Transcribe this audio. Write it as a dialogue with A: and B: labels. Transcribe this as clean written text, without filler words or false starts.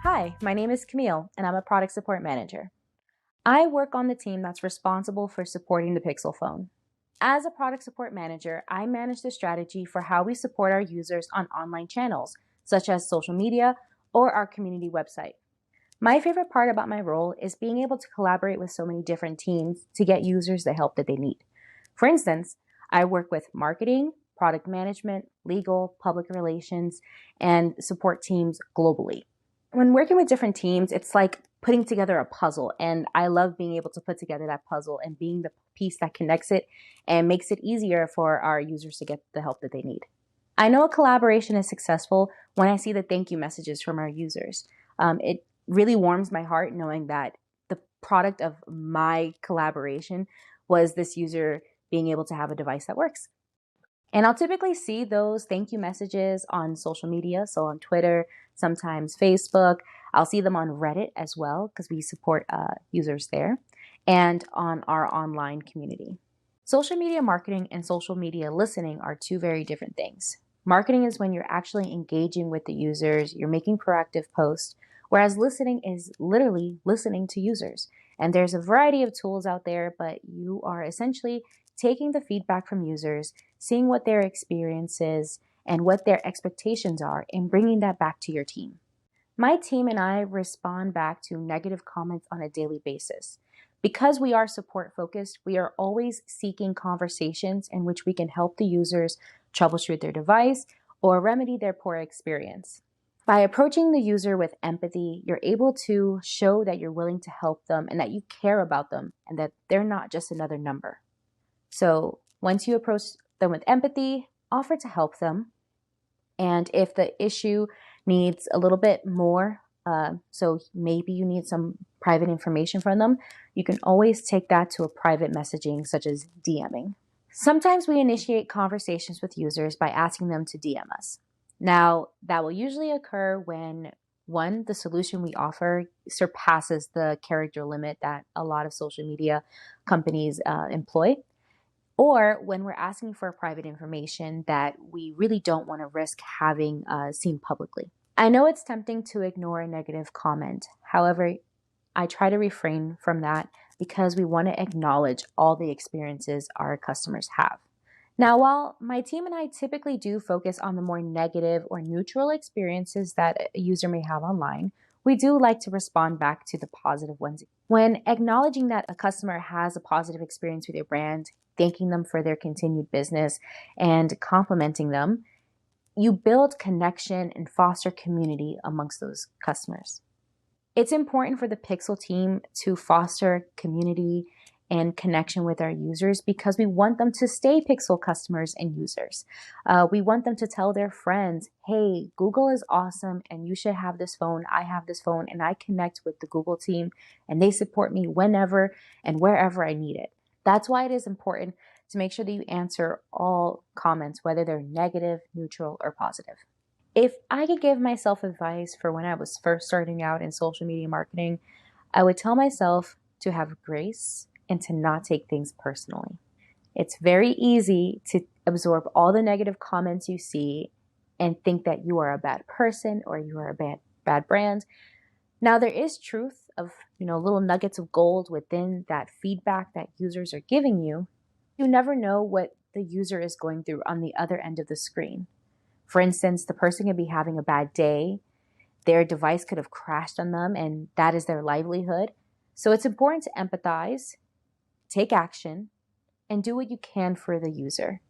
A: Hi, my name is Camille, and I'm a product support manager. I work on the team that's responsible for supporting the Pixel phone. As a product support manager, I manage the strategy for how we support our users on online channels, such as social media or our community website. My favorite part about my role is being able to collaborate with so many different teams to get users the help that they need. For instance, I work with marketing, product management, legal, public relations, and support teams globally. When working with different teams, it's like putting together a puzzle, and I love being able to put together that puzzle and being the piece that connects it and makes it easier for our users to get the help that they need. I know a collaboration is successful when I see the thank you messages from our users. It really warms my heart knowing that the product of my collaboration was this user being able to have a device that works. And I'll typically see those thank you messages on social media, so on Twitter, sometimes Facebook. I'll see them on Reddit as well because we support users there, and on our online community. Social media marketing and social media listening are two very different things. Marketing is when you're actually engaging with the users, you're making proactive posts, whereas listening is literally listening to users. And there's a variety of tools out there, but you are essentially taking the feedback from users, seeing what their experience is and what their expectations are, and bringing that back to your team. My team and I respond back to negative comments on a daily basis. Because we are support focused, we are always seeking conversations in which we can help the users troubleshoot their device or remedy their poor experience. By approaching the user with empathy, you're able to show that you're willing to help them and that you care about them and that they're not just another number. So once you approach them with empathy, offer to help them. And if the issue needs a little bit more, so maybe you need some private information from them, you can always take that to a private messaging such as DMing. Sometimes we initiate conversations with users by asking them to DM us. Now, that will usually occur when, one, the solution we offer surpasses the character limit that a lot of social media companies employ, or when we're asking for private information that we really don't want to risk having seen publicly. I know it's tempting to ignore a negative comment. However, I try to refrain from that because we want to acknowledge all the experiences our customers have. Now, while my team and I typically do focus on the more negative or neutral experiences that a user may have online, we do like to respond back to the positive ones. When acknowledging that a customer has a positive experience with your brand, thanking them for their continued business, and complimenting them, you build connection and foster community amongst those customers. It's important for the Pixel team to foster community and connection with our users because we want them to stay Pixel customers and users. We want them to tell their friends, hey, Google is awesome and you should have this phone. I have this phone and I connect with the Google team and they support me whenever and wherever I need it. That's why it is important to make sure that you answer all comments, whether they're negative, neutral, or positive. If I could give myself advice for when I was first starting out in social media marketing, I would tell myself to have grace and to not take things personally. It's very easy to absorb all the negative comments you see and think that you are a bad person or you are a bad brand. Now, there is truth of, little nuggets of gold within that feedback that users are giving you. You never know what the user is going through on the other end of the screen. For instance, the person could be having a bad day. Their device could have crashed on them, and that is their livelihood. So it's important to empathize, take action, and do what you can for the user.